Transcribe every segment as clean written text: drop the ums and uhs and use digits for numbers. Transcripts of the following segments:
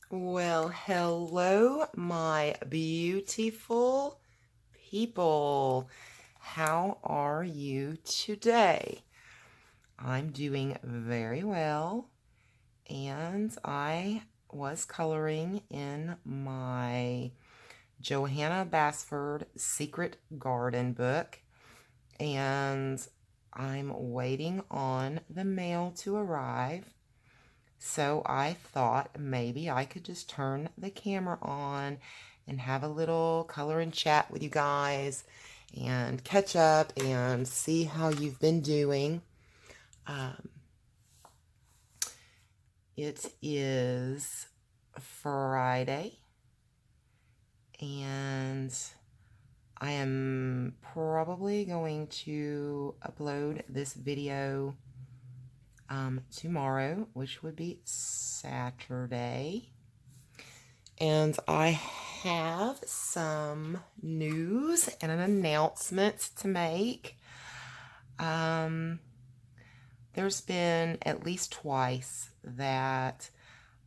Well, hello, my beautiful people. How are you today? I'm doing very well, and I was coloring in my Johanna Basford Secret Garden book, and I'm waiting on the mail to arrive. So I thought maybe I could just turn the camera on and have a little color and chat with you guys and catch up and see how you've been doing. Um, it is Friday and I am probably going to upload this video tomorrow, which would be Saturday. And I have some news and an announcement to make. There's been at least twice that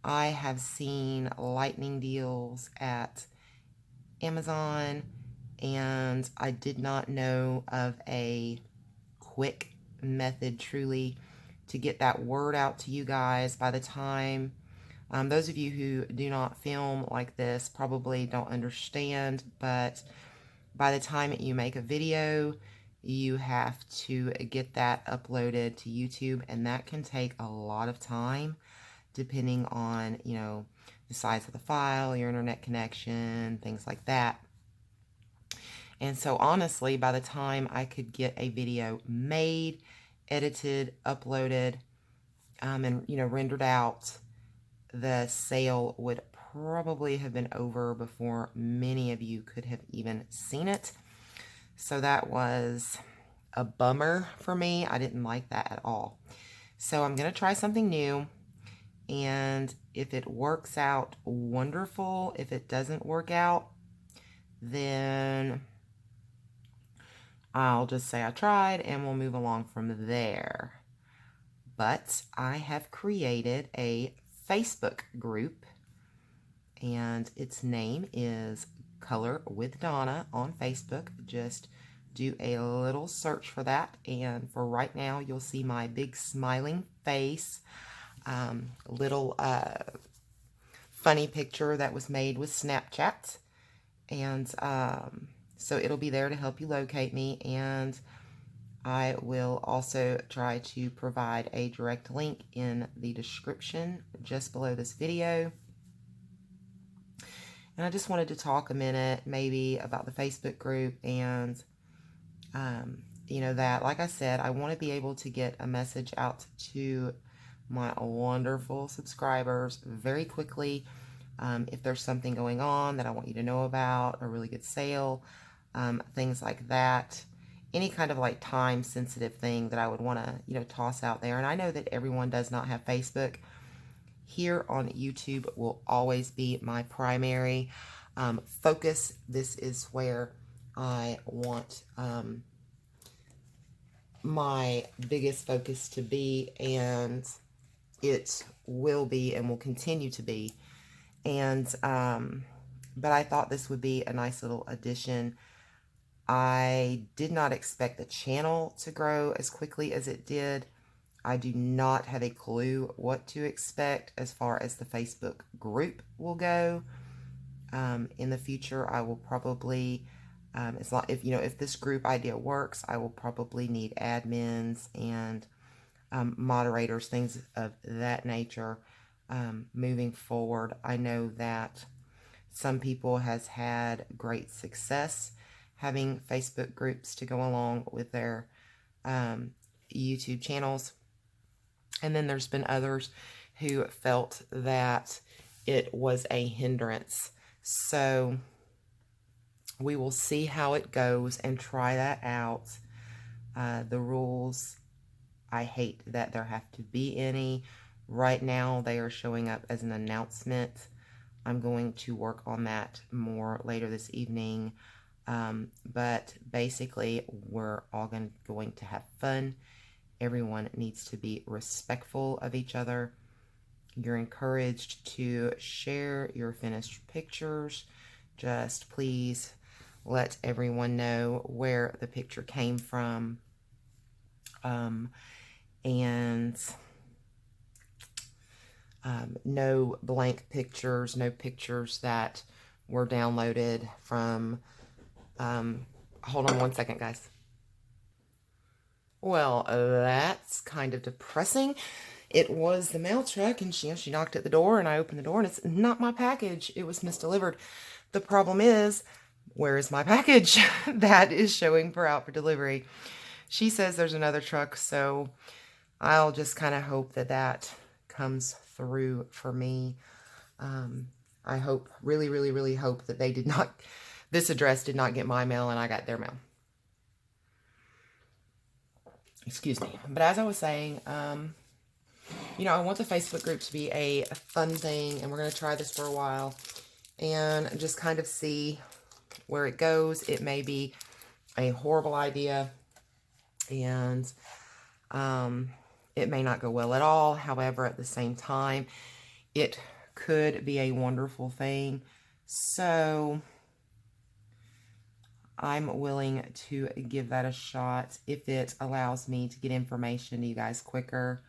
I have seen lightning deals at Amazon, and I did not know of a quick method truly to get that word out to you guys by the time those of you who do not film like this probably don't understand, but by the time you make a video, you have to get that uploaded to YouTube, and that can take a lot of time depending on, the size of the file, your internet connection, things like that. And so honestly, by the time I could get a video made, edited, uploaded, and, rendered out, the sale would probably have been over before many of you could have even seen it. So that was a bummer for me. I didn't like that at all. So I'm going to try something new. And if it works out, wonderful. If it doesn't work out, then I'll just say I tried and we'll move along from there. But I have created a Facebook group, and its name is Color with Donna on Facebook. Just do a little search for that, and for right now you'll see my big smiling face, little funny picture that was made with Snapchat, and so it'll be there to help you locate me, and I will also try to provide a direct link in the description just below this video. And I just wanted to talk a minute maybe about the Facebook group and, that, like I said, I want to be able to get a message out to my wonderful subscribers very quickly. If there's something going on that I want you to know about, a really good sale, things like that. Any kind of like time sensitive thing that I would want to, toss out there. And I know that everyone does not have Facebook. Here on YouTube will always be my primary focus. This is where I want my biggest focus to be, and it will be and will continue to be. And but I thought this would be a nice little addition. I did not expect the channel to grow as quickly as it did. I do not have a clue what to expect as far as the Facebook group will go. In the future, I will probably, as long if this group idea works, I will probably need admins and moderators, things of that nature. Moving forward, I know that some people has had great success having Facebook groups to go along with their YouTube channels. And then there's been others who felt that it was a hindrance. So we will see how it goes and try that out. The rules, I hate that there have to be any. Right now, they are showing up as an announcement. I'm going to work on that more later this evening. But basically, we're all going to have fun. Everyone needs to be respectful of each other. you're encouraged to share your finished pictures. Just please let everyone know where the picture came from. And no blank pictures, no pictures that were downloaded from, hold on one second, guys. Well, that's kind of depressing. It was the mail truck, and she knocked at the door, and I opened the door, and it's not my package. It was misdelivered. The problem is, where is my package that is showing for out for delivery? She says there's another truck, so I'll just kind of hope that that comes through for me. I hope, really, really, really hope that they did not, this address did not get my mail and I got their mail. Excuse me. But as I was saying, you know, I want the Facebook group to be a fun thing, and we're going to try this for a while and just kind of see where it goes. It may be a horrible idea, and it may not go well at all. However, at the same time, it could be a wonderful thing. So I'm willing to give that a shot if it allows me to get information to you guys quicker.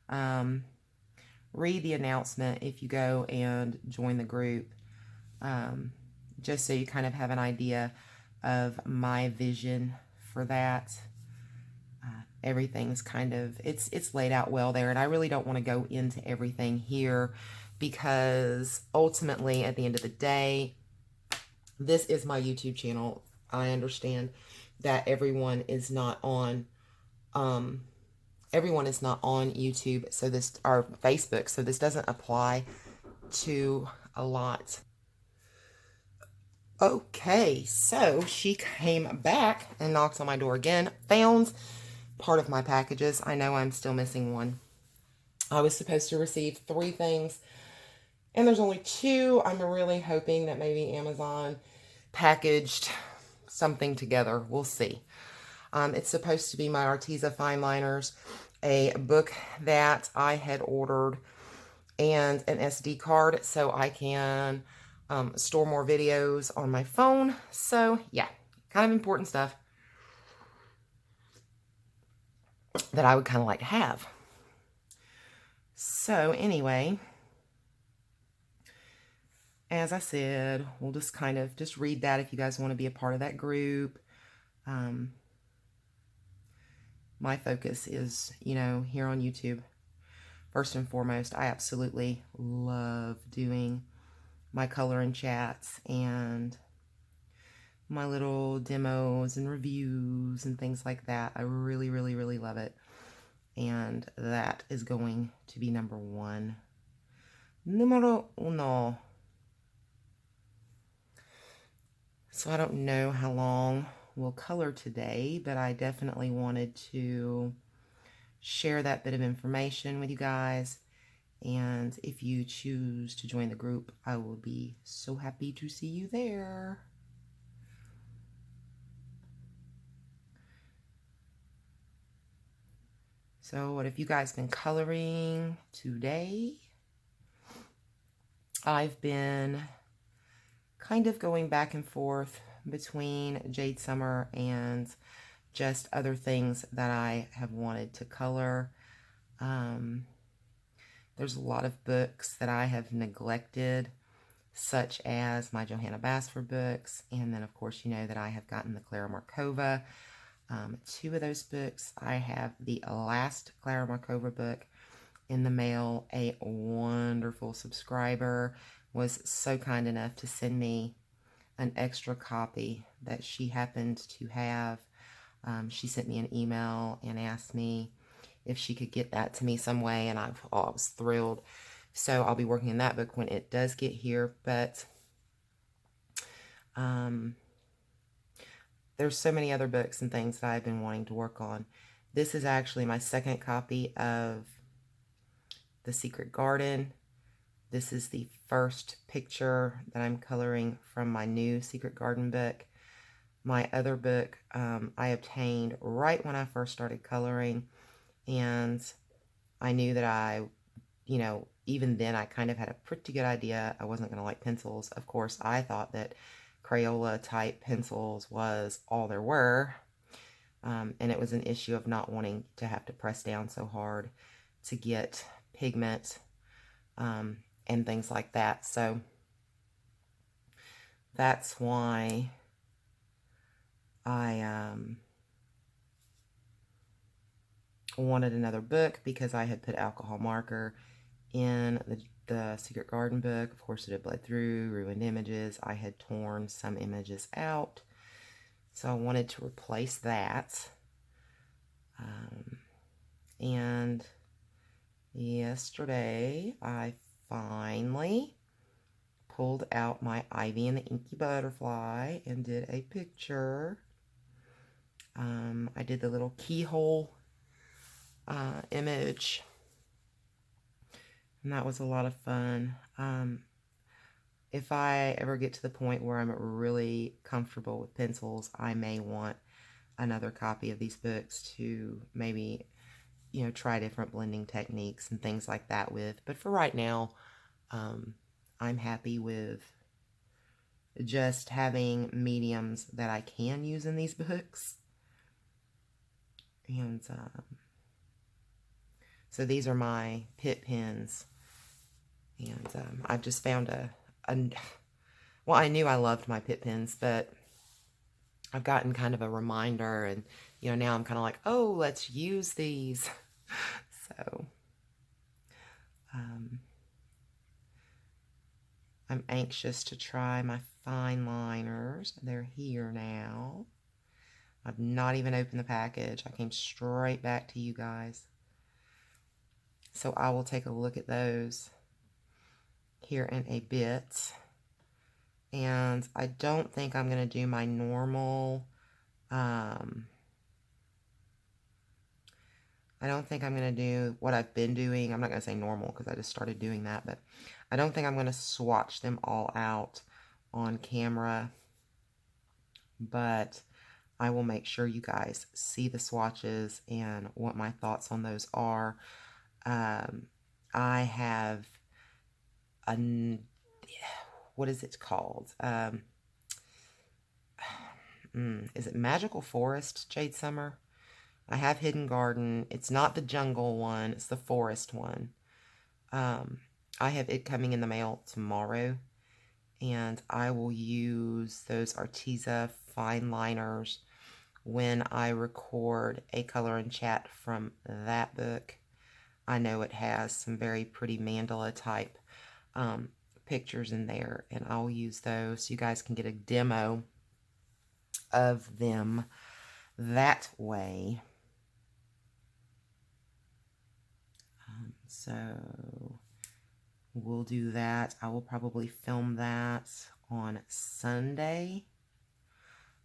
Read the announcement if you go and join the group, just so you kind of have an idea of my vision for that. Everything's kind of, it's laid out well there, and I really don't want to go into everything here because ultimately, at the end of the day, this is my YouTube channel. I understand that everyone is not on YouTube, so this, or Facebook, so this doesn't apply to a lot. Okay, so she came back and knocked on my door again, found part of my packages. I know I'm still missing one. I was supposed to receive 3 things, and there's only 2. I'm really hoping that maybe Amazon packaged something together. We'll see. It's supposed to be my Arteza fine liners, a book that I had ordered, and an SD card so I can store more videos on my phone. So yeah, kind of important stuff that I would kind of like to have. So anyway, as I said, we'll just kind of just read that if you guys want to be a part of that group. My focus is, you know, here on YouTube. First and foremost, I absolutely love doing my coloring chats and my little demos and reviews and things like that. I really, really, really love it. And that is going to be number 1. Numero uno. So I don't know how long we'll color today, but I definitely wanted to share that bit of information with you guys. And if you choose to join the group, I will be so happy to see you there. So what have you guys been coloring today? I've been kind of going back and forth between Jade Summer and just other things that I have wanted to color. There's a lot of books that I have neglected, such as my Johanna Basford books, and then of course you know that I have gotten the Clara Markova. 2 of those books. I have the last Clara Markova book in the mail. A wonderful subscriber was so kind enough to send me an extra copy that she happened to have. She sent me an email and asked me if she could get that to me some way, and I was thrilled. So I'll be working on that book when it does get here, but there's so many other books and things that I've been wanting to work on. This is actually my 2nd copy of The Secret Garden. This is the first picture that I'm coloring from my new Secret Garden book. My other book I obtained right when I first started coloring, and I knew that I, you know, even then I kind of had a pretty good idea I wasn't going to like pencils. Of course, I thought that Crayola type pencils was all there were. And it was an issue of not wanting to have to press down so hard to get pigment and things like that. So that's why I wanted another book, because I had put alcohol marker in the Secret Garden book. Of course, it had bled through, ruined images. I had torn some images out. So I wanted to replace that. And yesterday, I finally pulled out my Ivy and the Inky Butterfly and did a picture. I did the little keyhole image, and that was a lot of fun. If I ever get to the point where I'm really comfortable with pencils, I may want another copy of these books to maybe, you know, try different blending techniques and things like that with. But for right now, I'm happy with just having mediums that I can use in these books. And so these are my Pitt pens. And I've just found well, I knew I loved my Pitt pens, but I've gotten kind of a reminder, and, you know, now I'm kind of like, oh, let's use these. So, I'm anxious to try my fine liners. They're here now. I've not even opened the package. I came straight back to you guys. So I will take a look at those here in a bit. And I don't think I'm going to do my normal, I don't think I'm going to do what I've been doing. I'm not going to say normal because I just started doing that, but I don't think I'm going to swatch them all out on camera, but I will make sure you guys see the swatches and what my thoughts on those are. I have what is it called? Is it Magical Forest Jade Summer? I have Hidden Garden. It's not the jungle one. It's the forest one. I have it coming in the mail tomorrow. And I will use those Arteza fine liners when I record a color and chat from that book. I know it has some very pretty mandala type pictures in there, and I'll use those so you guys can get a demo of them that way. So we'll do that. I will probably film that on Sunday.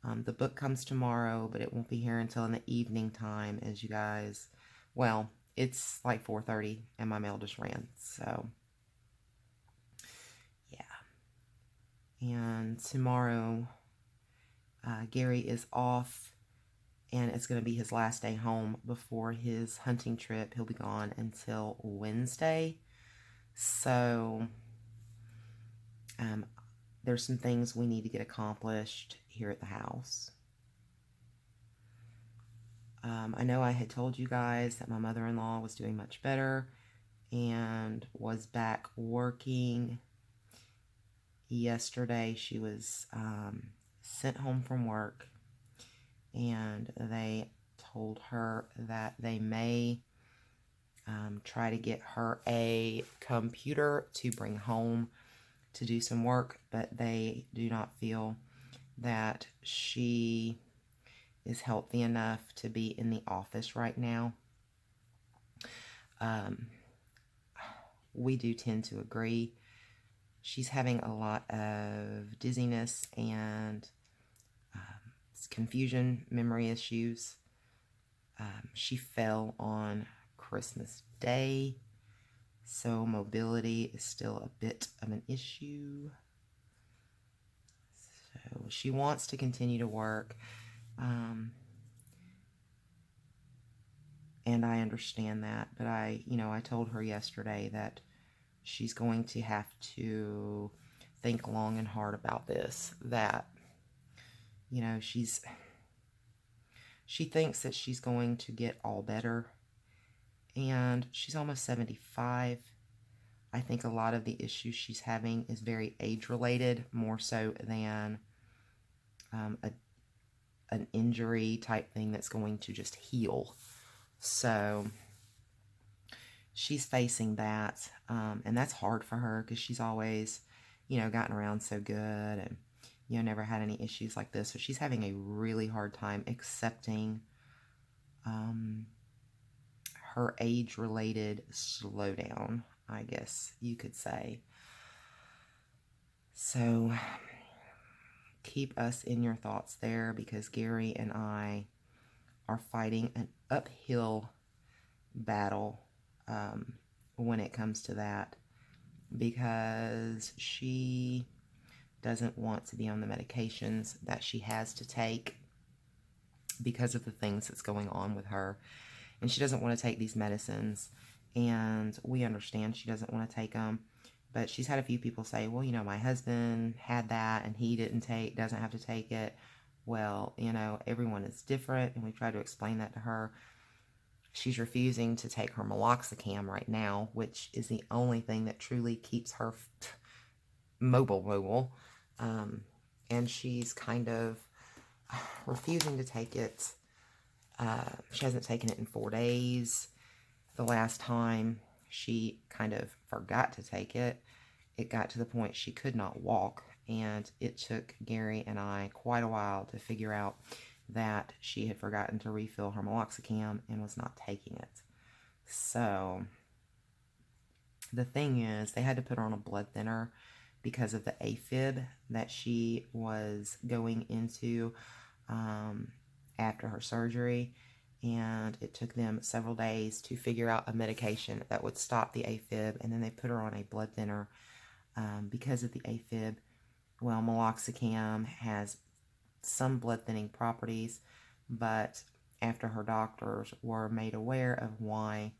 The book comes tomorrow, but it won't be here until in the evening time, as you guys, well, it's like 4:30 and my mail just ran, so yeah. And tomorrow, Gary is off, and it's going to be his last day home before his hunting trip. He'll be gone until Wednesday. So, there's some things we need to get accomplished here at the house. I know I had told you guys that my mother-in-law was doing much better and was back working. Yesterday, she was sent home from work, and they told her that they may try to get her a computer to bring home to do some work, but they do not feel that she is healthy enough to be in the office right now. We do tend to agree. She's having a lot of dizziness and confusion, memory issues. She fell on Christmas Day, so mobility is still a bit of an issue. So she wants to continue to work, and I understand that, but I told her yesterday that she's going to have to think long and hard about this. That, you know, she thinks that she's going to get all better, and she's almost 75. I think a lot of the issues she's having is very age-related, more so than an injury type thing that's going to just heal. So she's facing that, and that's hard for her because she's always, you know, gotten around so good and, you know, never had any issues like this. So she's having a really hard time accepting her age-related slowdown, I guess you could say. So keep us in your thoughts there, because Gary and I are fighting an uphill battle when it comes to that, because she doesn't want to be on the medications that she has to take because of the things that's going on with her. And she doesn't want to take these medicines, and we understand she doesn't want to take them. But she's had a few people say, well, you know, my husband had that and he doesn't have to take it. Well, you know, everyone is different, and we try to explain that to her. She's refusing to take her meloxicam right now, which is the only thing that truly keeps her mobile. And she's kind of refusing to take it. She hasn't taken it in 4 days. The last time she kind of forgot to take it, it got to the point she could not walk, and it took Gary and I quite a while to figure out that she had forgotten to refill her meloxicam and was not taking it. So the thing is, they had to put her on a blood thinner because of the AFib that she was going into after her surgery, and it took them several days to figure out a medication that would stop the AFib, and then they put her on a blood thinner because of the AFib. Well, meloxicam has some blood thinning properties, but after her doctors were made aware of why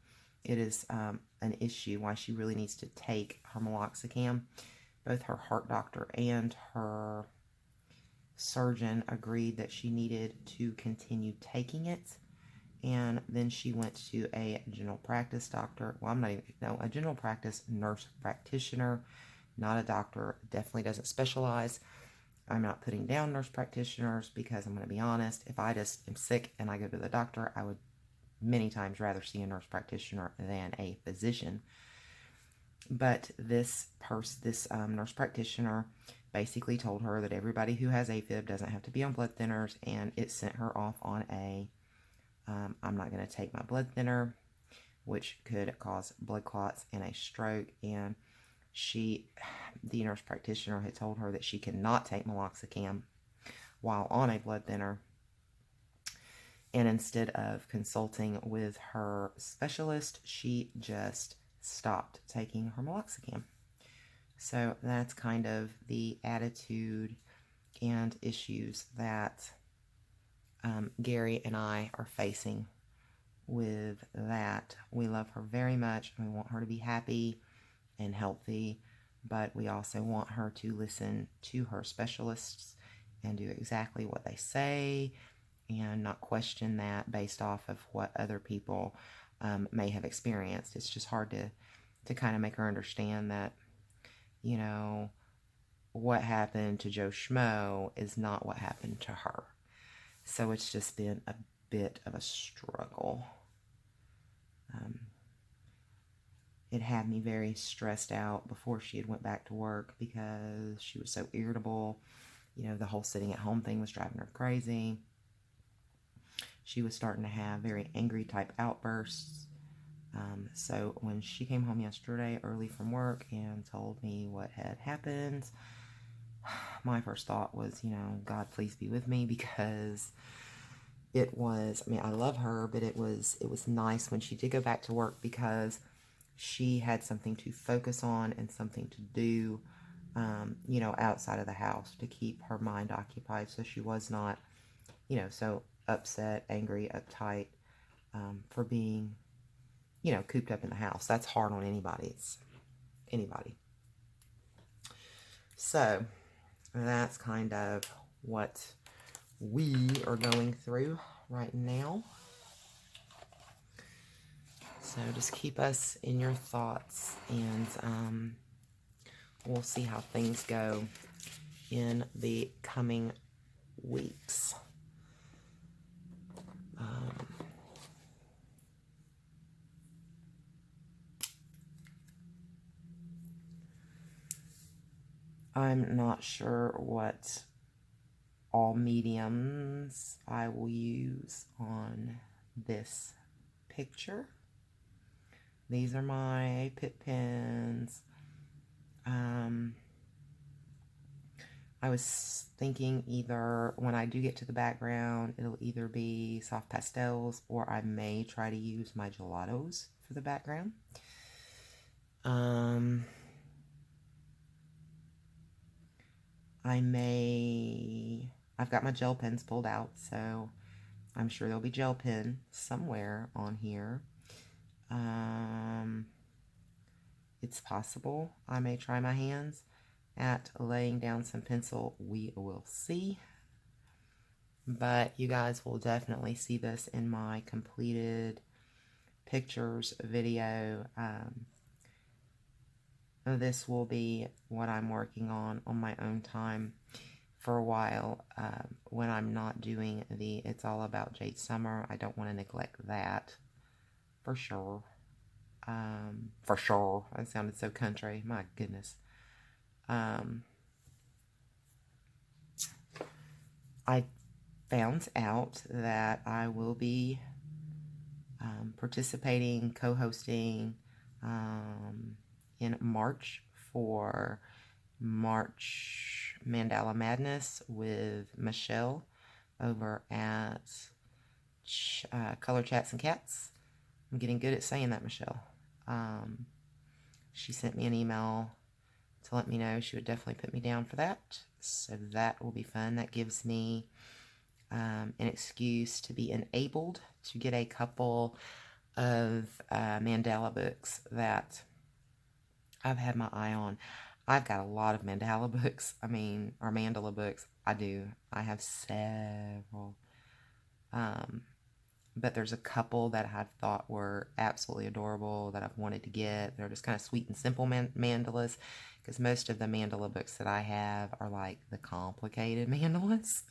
it is an issue, why she really needs to take her meloxicam, both her heart doctor and her surgeon agreed that she needed to continue taking it. And then she went to a general practice doctor. Well, a general practice nurse practitioner, not a doctor. Definitely doesn't specialize. I'm not putting down nurse practitioners, because I'm going to be honest, if I just am sick and I go to the doctor, I would many times rather see a nurse practitioner than a physician. But this nurse practitioner basically told her that everybody who has AFib doesn't have to be on blood thinners, and it sent her off on a I'm not going to take my blood thinner, which could cause blood clots and a stroke. And the nurse practitioner had told her that she cannot take meloxicam while on a blood thinner. And instead of consulting with her specialist, she just stopped taking her meloxicam. So that's kind of the attitude and issues that Gary and I are facing with that. We love her very much, and we want her to be happy and healthy, but we also want her to listen to her specialists and do exactly what they say, and not question that based off of what other people may have experienced. It's just hard to kind of make her understand that, you know, what happened to Joe Schmo is not what happened to her. So it's just been a bit of a struggle. It had me very stressed out before she had went back to work, because she was so irritable. You know, the whole sitting at home thing was driving her crazy. She was starting to have very angry type outbursts. So when she came home yesterday early from work and told me what had happened, my first thought was, you know, God, please be with me, because it was, I mean, I love her, but it was nice when she did go back to work, because she had something to focus on and something to do, you know, outside of the house to keep her mind occupied. So she was not, you know, so upset, angry, uptight for being, you know, cooped up in the house. That's hard on anybody. anybody. So that's kind of what we are going through right now. So just keep us in your thoughts, and we'll see how things go in the coming weeks. I'm not sure what all mediums I will use on this picture. These are my Pitt pens. I was thinking either when I do get to the background, it'll either be soft pastels, or I may try to use my gelatos for the background. I've got my gel pens pulled out, so I'm sure there'll be gel pen somewhere on here. It's possible I may try my hands at laying down some pencil. We will see. But you guys will definitely see this in my completed pictures video. This will be what I'm working on my own time for a while, when I'm not doing the It's All About Jade Summer. I don't want to neglect that, for sure. For sure. That sounded so country. My goodness. I found out that I will be participating, co-hosting in March for March Mandala Madness with Michelle over at Color Chats and Cats. I'm getting good at saying that, Michelle. She sent me an email to let me know she would definitely put me down for that. So that will be fun. That gives me an excuse to be enabled to get a couple of mandala books that I've had my eye on. I've got a lot of mandala books. Or mandala books. I do. I have several. But there's a couple that I've thought were absolutely adorable that I've wanted to get. They're just kind of sweet and simple mandalas, because most of the mandala books that I have are like the complicated mandalas.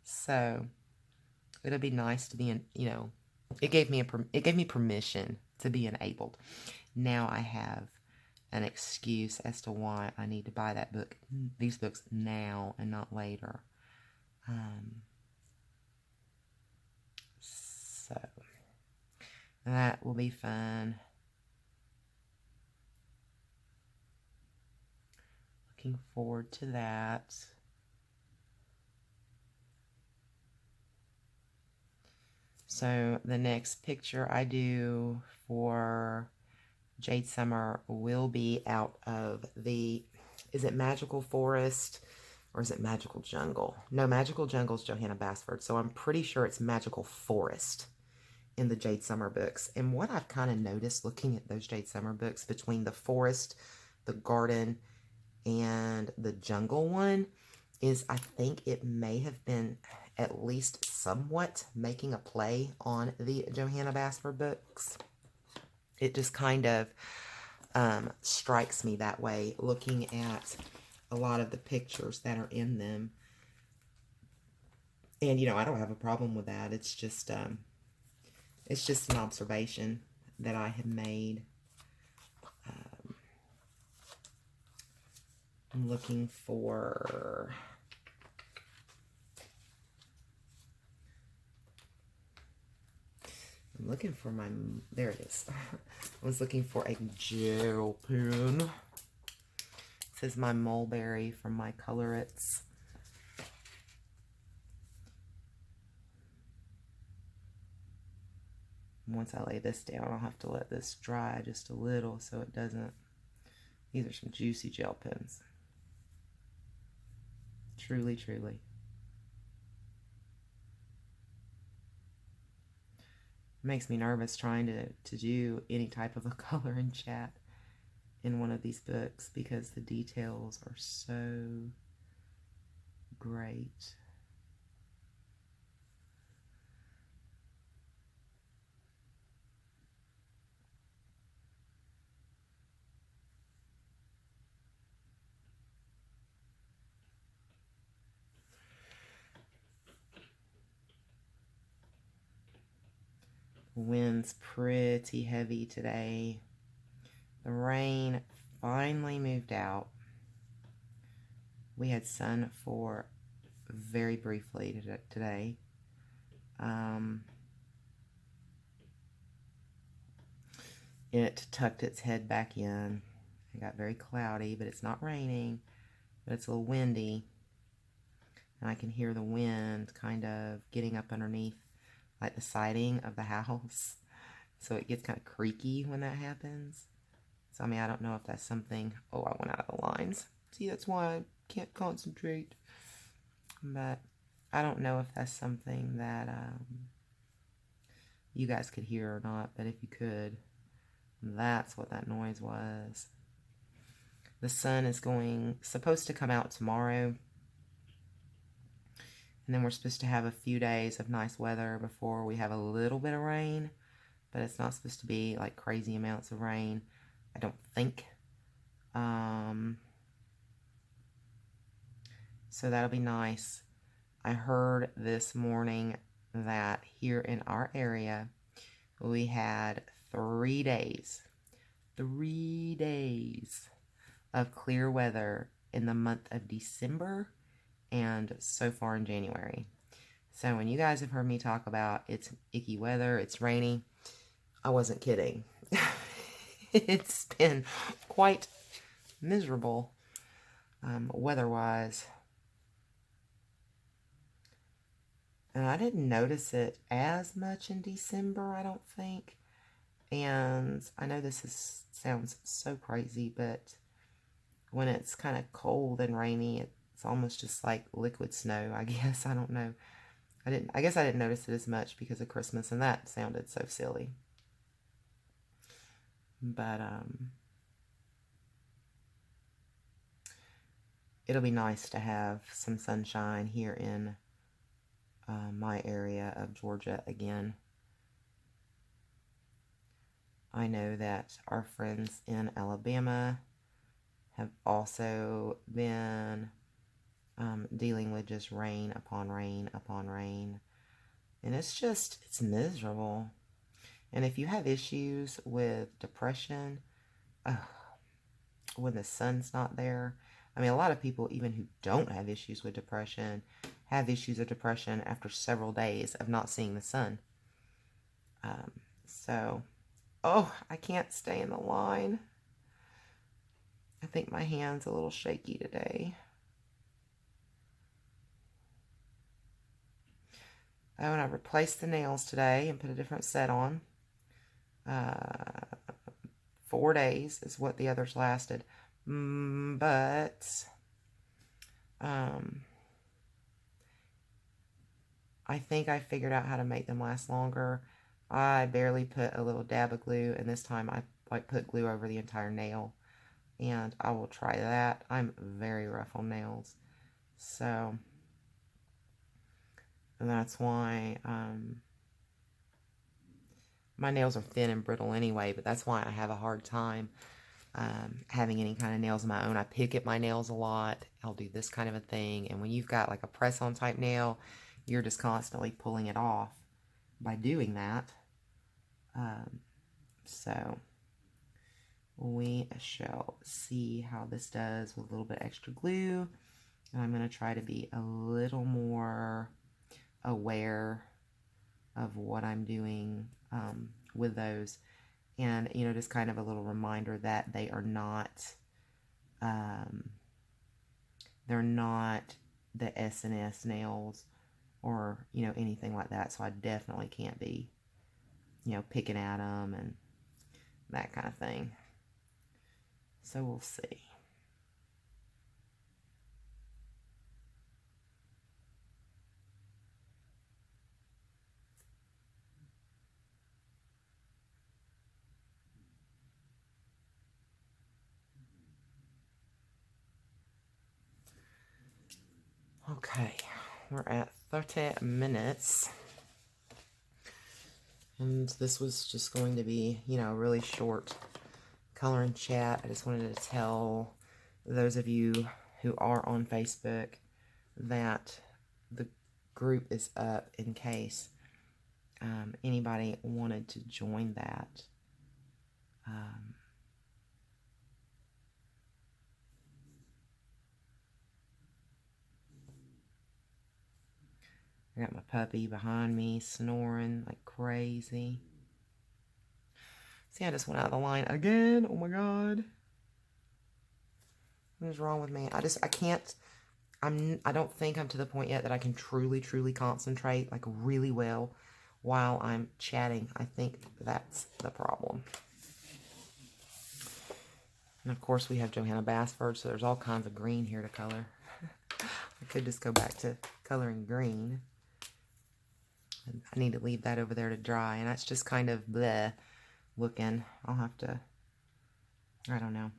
So it'll be nice to be it gave me permission to be enabled. Now I have an excuse as to why I need to buy these books now and not later. So that will be fun. Looking forward to that. So the next picture I do for Jade Summer will be out of is it Magical Forest or is it Magical Jungle? No, Magical Jungle is Johanna Basford, so I'm pretty sure it's Magical Forest in the Jade Summer books. And what I've kind of noticed looking at those Jade Summer books, between the forest, the garden, and the jungle one, is I think it may have been at least somewhat making a play on the Johanna Basford books. It just kind of strikes me that way, looking at a lot of the pictures that are in them. And, I don't have a problem with that. It's just an observation that I have made. I'm looking for... there it is. I was looking for a gel pen. This is my mulberry from my Colorates. Once I lay this down, I'll have to let this dry just a little so it doesn't... These are some juicy gel pens. Truly, truly. Makes me nervous trying to do any type of a color in chat. in one of these books because the details are so great. Wind's pretty heavy today. The rain finally moved out. We had sun for very briefly today. It tucked its head back in. It got very cloudy, but it's not raining, but it's a little windy. And I can hear the wind kind of getting up underneath like the siding of the house. So it gets kind of creaky when that happens. So, I mean, I don't know if that's something... Oh, I went out of the lines. See, that's why I can't concentrate. But I don't know if that's something that you guys could hear or not. But if you could, that's what that noise was. The sun is supposed to come out tomorrow. And then we're supposed to have a few days of nice weather before we have a little bit of rain. But it's not supposed to be like crazy amounts of rain, I don't think. So that'll be nice. I heard this morning that here in our area, we had 3 days of clear weather in the month of December and so far in January. So when you guys have heard me talk about it's icky weather, it's rainy, I wasn't kidding. It's been quite miserable weather-wise. And I didn't notice it as much in December, I don't think. And I know sounds so crazy, but when it's kind of cold and rainy, it's almost just like liquid snow, I guess. I don't know. I guess I didn't notice it as much because of Christmas, and that sounded so silly. But it'll be nice to have some sunshine here in my area of Georgia again. I know that our friends in Alabama have also been dealing with just rain upon rain upon rain. And it's miserable. And if you have issues with depression, when the sun's not there, I mean, a lot of people, even who don't have issues with depression, have issues of depression after several days of not seeing the sun. I can't stay in the line. I think my hand's a little shaky today. Oh, and I replaced the nails today and put a different set on. 4 days is what the others lasted. But I think I figured out how to make them last longer. I barely put a little dab of glue, and this time I put glue over the entire nail. And I will try that. I'm very rough on nails. So that's why my nails are thin and brittle anyway, but that's why I have a hard time having any kind of nails of my own. I pick at my nails a lot. I'll do this kind of a thing. And when you've got like a press-on type nail, you're just constantly pulling it off by doing that. So we shall see how this does with a little bit extra glue. And I'm going to try to be a little more aware of what I'm doing with those. And, you know, just kind of a little reminder that they are not, they're not the S&S nails or, you know, anything like that. So I definitely can't be, you know, picking at them and that kind of thing. So we'll see. Okay, we're at 30 minutes. And this was just going to be, you know, a really short color and chat. I just wanted to tell those of you who are on Facebook that the group is up in case anybody wanted to join that. I got my puppy behind me snoring like crazy. See, I just went out of the line again. Oh my God. What is wrong with me? I can't, I don't think I'm to the point yet that I can truly concentrate like really well while I'm chatting. I think that's the problem. And of course we have Johanna Basford, so there's all kinds of green here to color. I could just go back to coloring green. And I need to leave that over there to dry, and that's just kind of bleh looking. I'll have to, I don't know.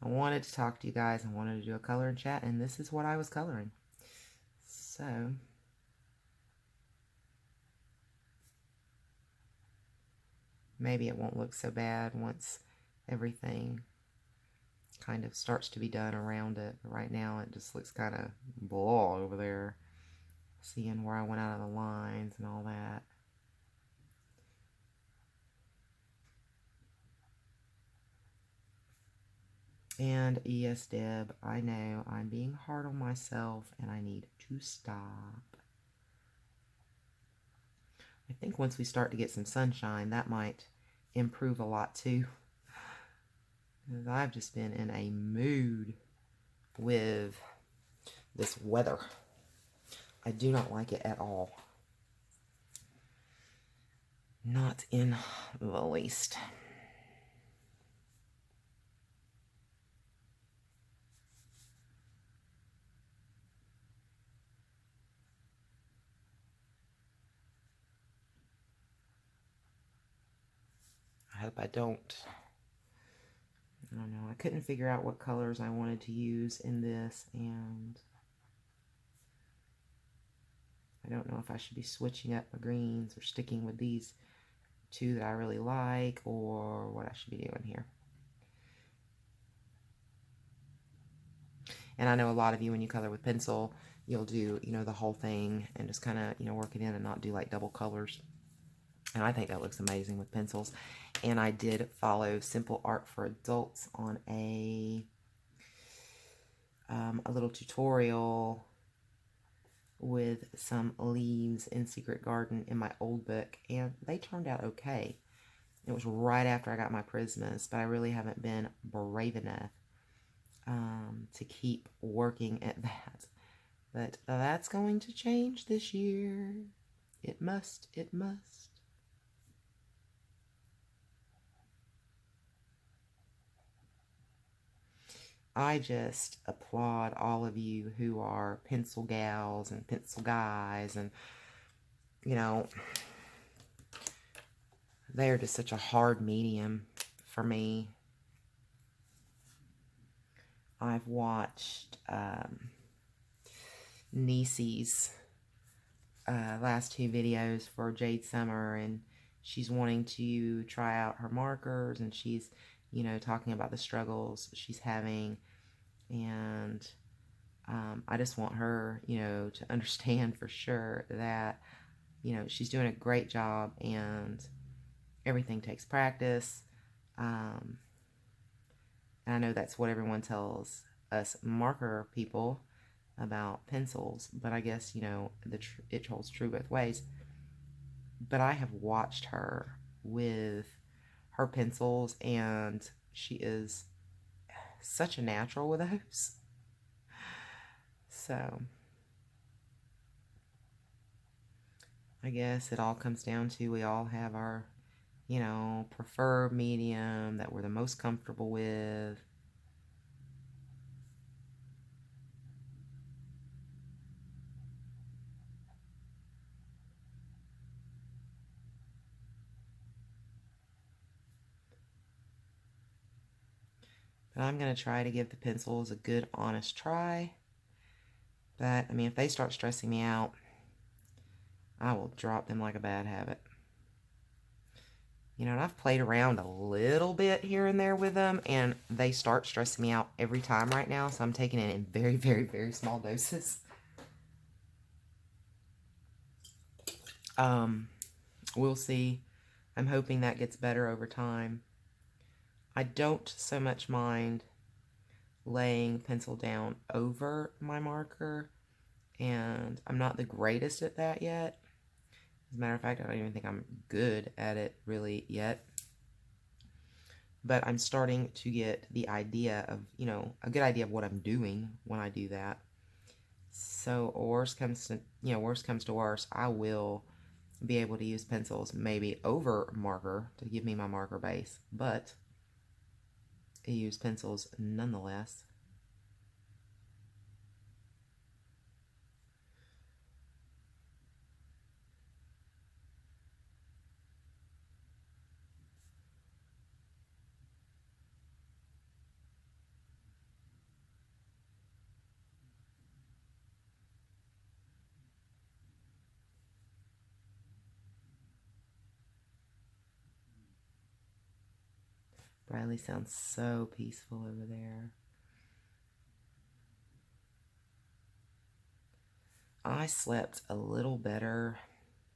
I wanted to talk to you guys. I wanted to do a color and chat, and this is what I was coloring. So, maybe it won't look so bad once everything kind of starts to be done around it. But right now, it just looks kind of blah over there. Seeing where I went out of the lines and all that. And yes, Deb, I know I'm being hard on myself and I need to stop. I think once we start to get some sunshine, that might improve a lot too. Because I've just been in a mood with this weather. I do not like it at all. Not in the least. I hope I don't. I don't know. I couldn't figure out what colors I wanted to use in this, and I don't know if I should be switching up my greens or sticking with these two that I really like, or what I should be doing here. And I know a lot of you, when you color with pencil, you'll do, you know, the whole thing and just kind of, you know, work it in and not do like double colors. And I think that looks amazing with pencils. And I did follow Simple Art for Adults on a little tutorial with some leaves in Secret Garden in my old book, and they turned out okay. It was right after I got my Prismas, but I really haven't been brave enough to keep working at that. But that's going to change this year. It must. It must. I just applaud all of you who are pencil gals and pencil guys, and, you know, they're just such a hard medium for me. I've watched Niecy's last two videos for Jade Summer, and she's wanting to try out her markers, and she's, you know, talking about the struggles she's having, and I just want her, you know, to understand for sure that, you know, she's doing a great job, and everything takes practice. And I know that's what everyone tells us marker people about pencils, but I guess, you know, it holds true both ways. But I have watched her with her pencils, and she is such a natural with those. So I guess it all comes down to, we all have our, you know, preferred medium that we're the most comfortable with. But I'm going to try to give the pencils a good, honest try. But, I mean, if they start stressing me out, I will drop them like a bad habit. You know, and I've played around a little bit here and there with them, and they start stressing me out every time right now, so I'm taking it in very, very, very small doses. We'll see. I'm hoping that gets better over time. I don't so much mind laying pencil down over my marker, and I'm not the greatest at that yet. As a matter of fact, I don't even think I'm good at it really yet. But I'm starting to get the idea of, you know, a good idea of what I'm doing when I do that. So worst comes to worst, I will be able to use pencils maybe over marker to give me my marker base, but I use pencils nonetheless. Bradley sounds so peaceful over there. I slept a little better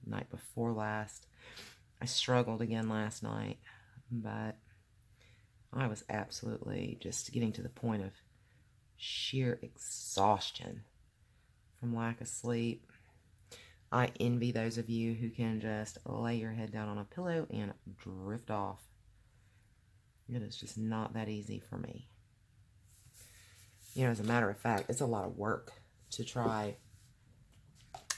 night before last. I struggled again last night, but I was absolutely just getting to the point of sheer exhaustion from lack of sleep. I envy those of you who can just lay your head down on a pillow and drift off. It is just not that easy for me. You know, as a matter of fact, it's a lot of work to try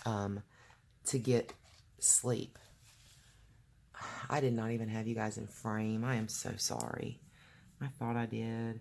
to get sleep. I did not even have you guys in frame. I am so sorry. I thought I did.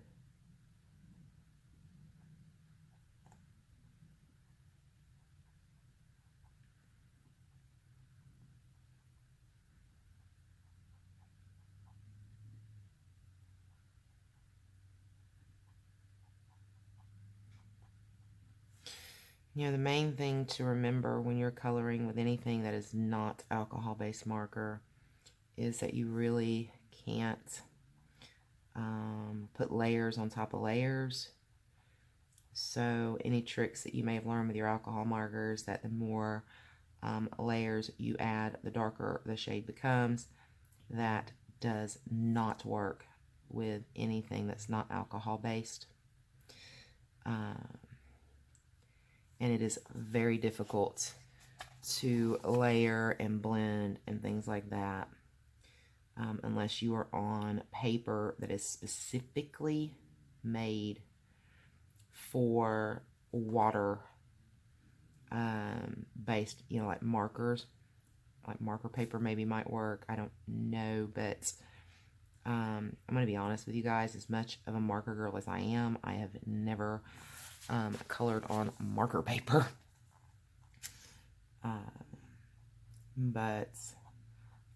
You know, the main thing to remember when you're coloring with anything that is not alcohol-based marker is that you really can't put layers on top of layers. So any tricks that you may have learned with your alcohol markers, that the more layers you add, the darker the shade becomes, that does not work with anything that's not alcohol-based. And it is very difficult to layer and blend and things like that unless you are on paper that is specifically made for water based, you know, like markers. Like marker paper maybe might work. I don't know, but I'm going to be honest with you guys. As much of a marker girl as I am, I have never colored on marker paper. But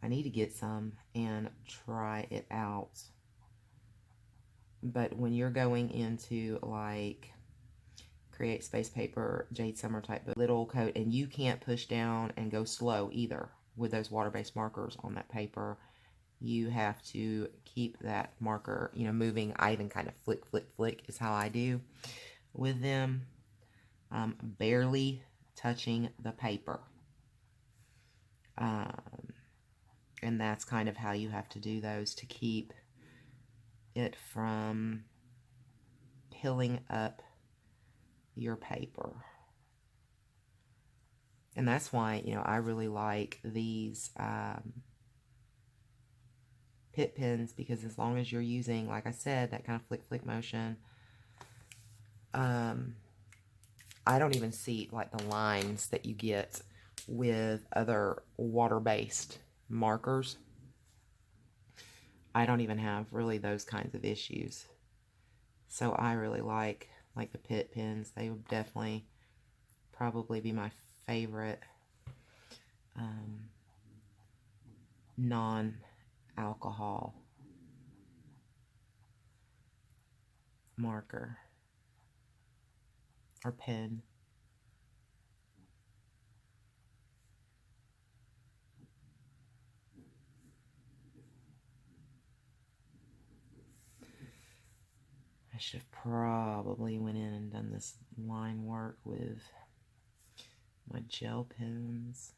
I need to get some and try it out. But when you're going into like create space paper, Jade Summer type book, little coat, and you can't push down and go slow either with those water-based markers on that paper. You have to keep that marker, you know, moving. I even kind of flick, flick, flick is how I do with them, barely touching the paper. And that's kind of how you have to do those to keep it from pilling up your paper. And that's why, you know, I really like these pit pens, because as long as you're using, like I said, that kind of flick flick motion, I don't even see like the lines that you get with other water-based markers. I don't even have really those kinds of issues. So I really like the pit pens. They would definitely probably be my favorite non-alcohol marker or pen. should have probably went in and done this line work with my gel pens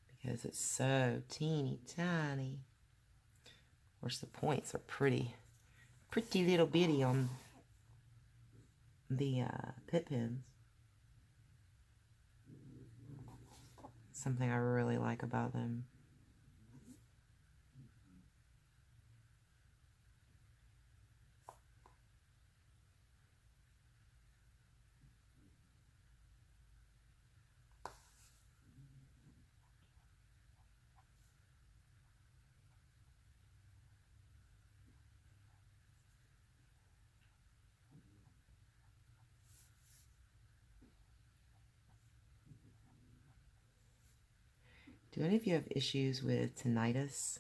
because it's so teeny tiny. Of course, the points are pretty little bitty on the Pitt pens. Something I really like about them. Do any of you have issues with tinnitus?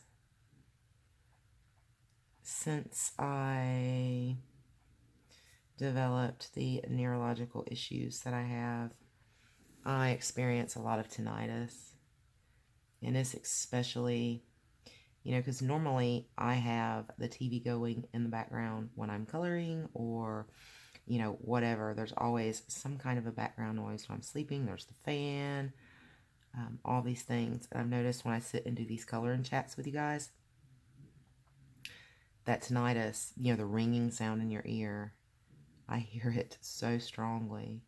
Since I developed the neurological issues that I have, I experience a lot of tinnitus. And it's especially, because normally I have the TV going in the background when I'm coloring or, whatever. There's always some kind of a background noise when I'm sleeping. There's the fan. All these things. And I've noticed when I sit and do these coloring chats with you guys, that tinnitus, the ringing sound in your ear, I hear it so strongly.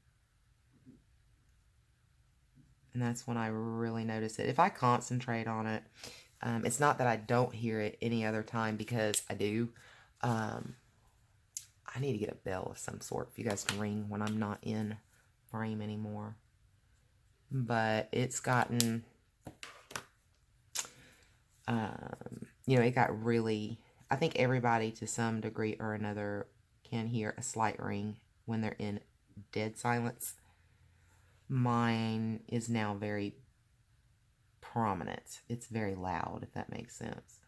And that's when I really notice it. If I concentrate on it, it's not that I don't hear it any other time, because I do. I need to get a bell of some sort if you guys can ring when I'm not in frame anymore. But it's gotten, it got really, I think everybody to some degree or another can hear a slight ring when they're in dead silence. Mine is now very prominent. It's very loud, if that makes sense.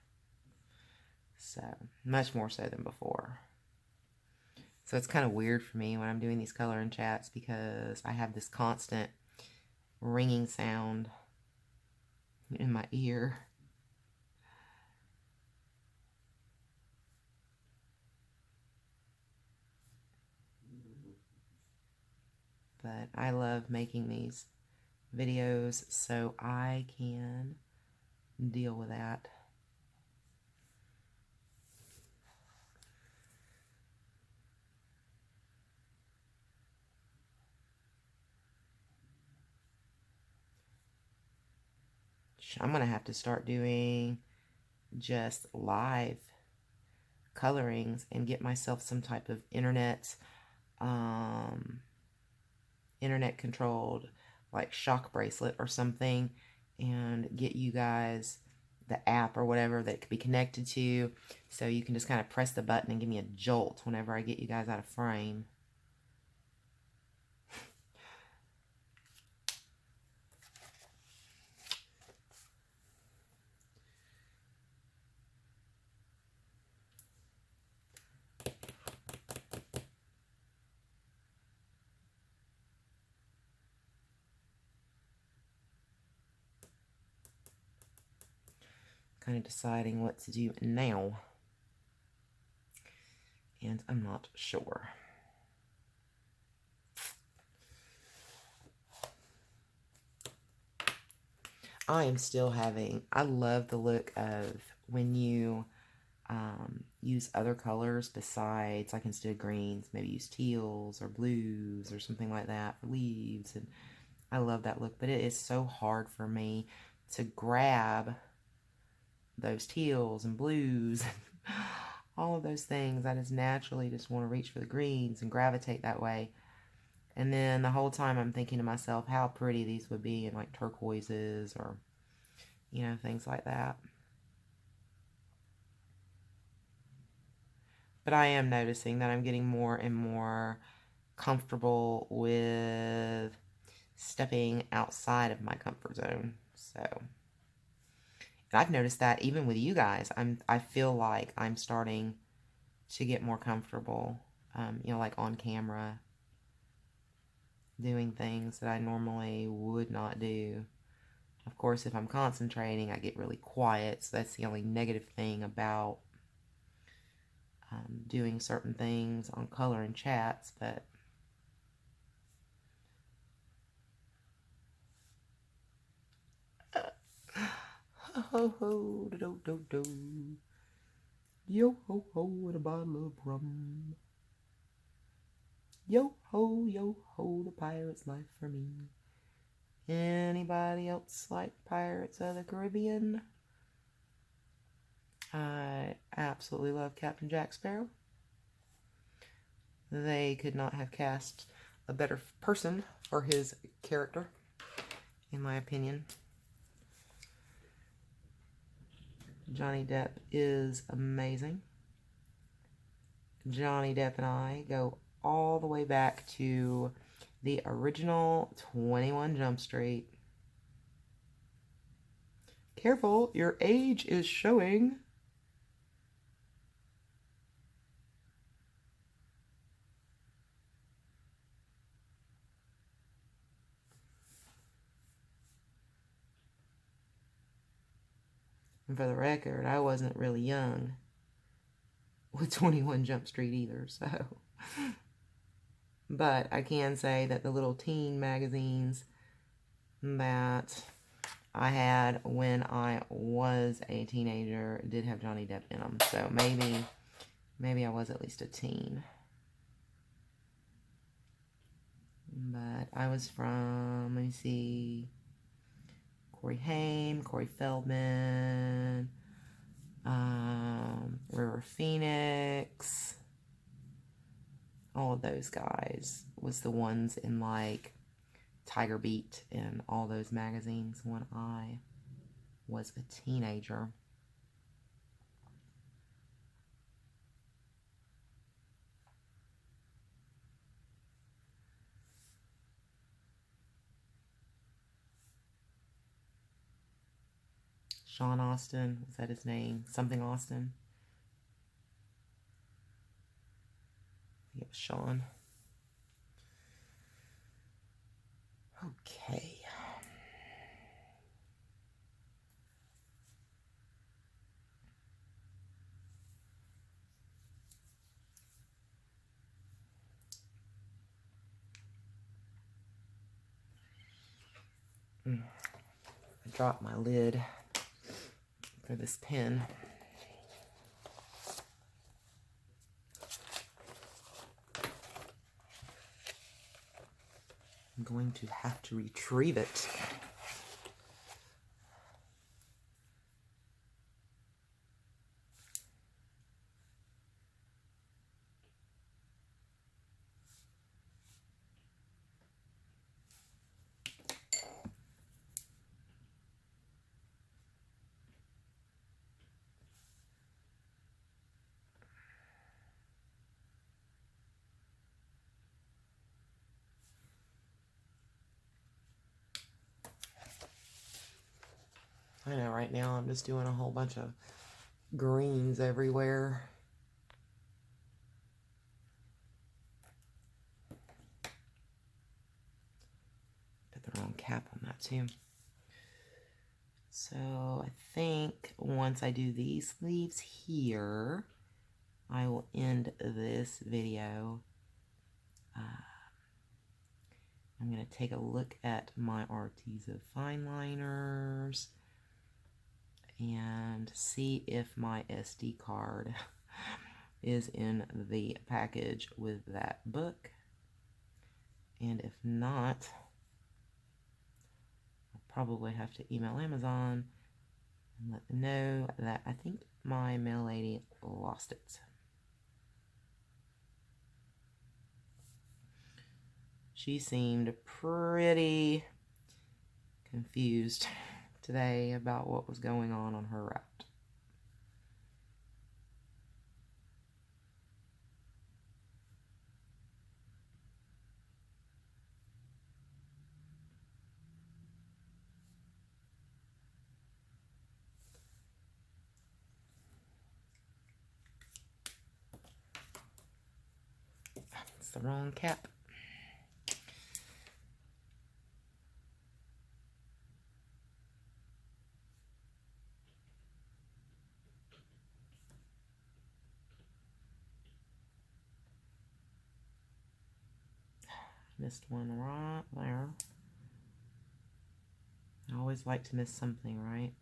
So, much more so than before. So it's kind of weird for me when I'm doing these coloring chats, because I have this constant ringing sound in my ear. But I love making these videos so I can deal with that. I'm going to have to start doing just live colorings and get myself some type of internet controlled like shock bracelet or something, and get you guys the app or whatever that it could be connected to, so you can just kind of press the button and give me a jolt whenever I get you guys out of frame. Kind of deciding what to do now, and I'm not sure. I am still having, I love the look of when you use other colors besides, like instead of greens, maybe use teals or blues or something like that for leaves, and I love that look. But it is so hard for me to grab those teals and blues and all of those things. I just naturally just want to reach for the greens and gravitate that way. And then the whole time I'm thinking to myself how pretty these would be in like turquoises or, things like that. But I am noticing that I'm getting more and more comfortable with stepping outside of my comfort zone. So, and I've noticed that even with you guys, I feel like I'm starting to get more comfortable, like on camera, doing things that I normally would not do. Of course, if I'm concentrating, I get really quiet, so that's the only negative thing about doing certain things on color and chats, but ho ho do do do, yo ho ho with a bottle of rum, yo ho, the pirate's life for me. Anybody else like Pirates of the Caribbean? I absolutely love Captain Jack Sparrow. They could not have cast a better person for his character, in my opinion. Johnny Depp is amazing. Johnny Depp and I go all the way back to the original 21 Jump Street. Careful, your age is showing. And for the record, I wasn't really young with 21 Jump Street either, so. But I can say that the little teen magazines that I had when I was a teenager did have Johnny Depp in them. So maybe I was at least a teen. But I was from, let me see, Corey Haim, Corey Feldman, River Phoenix, all of those guys was the ones in like Tiger Beat and all those magazines when I was a teenager. Sean Austin, was that his name? Something Austin. I think it was Sean. Okay. I dropped my lid for this pen. I'm going to have to retrieve it. I know right now I'm just doing a whole bunch of greens everywhere. Put the wrong cap on that too. So I think once I do these sleeves here, I will end this video. I'm going to take a look at my Arteza fine liners and see if my SD card is in the package with that book. And if not, I'll probably have to email Amazon and let them know that I think my mail lady lost it. She seemed pretty confused today about what was going on her route. It's the wrong cap. Missed one right there. I always like to miss something, right?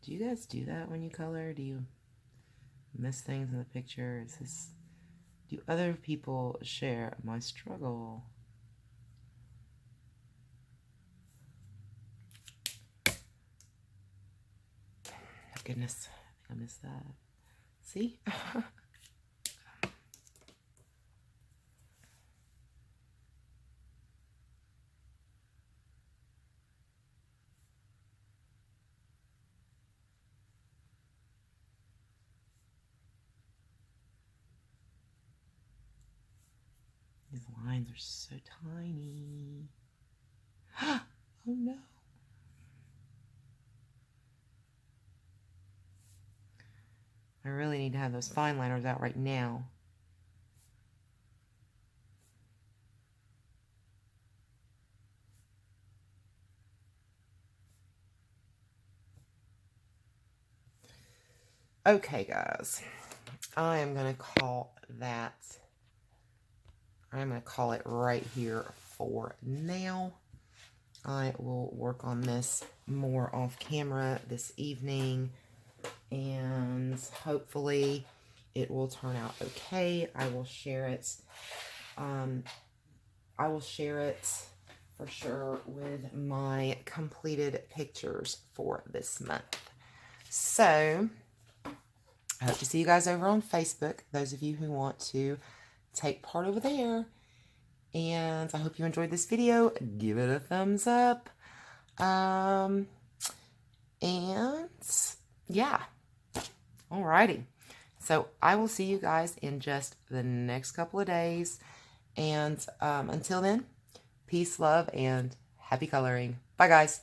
Do you guys do that when you color? Do you miss things in the picture? Do other people share my struggle? Oh, goodness, I think I missed that. See? These lines are so tiny. Oh no. I really need to have those fine liners out right now. Okay, guys. I'm going to call it right here for now. I will work on this more off camera this evening, and hopefully it will turn out okay. I will share it. I will share it for sure with my completed pictures for this month. So I hope to see you guys over on Facebook, those of you who want to take part over there. And I hope you enjoyed this video. Give it a thumbs up. And yeah. Alrighty. So I will see you guys in just the next couple of days. And until then, peace, love, and happy coloring. Bye, guys.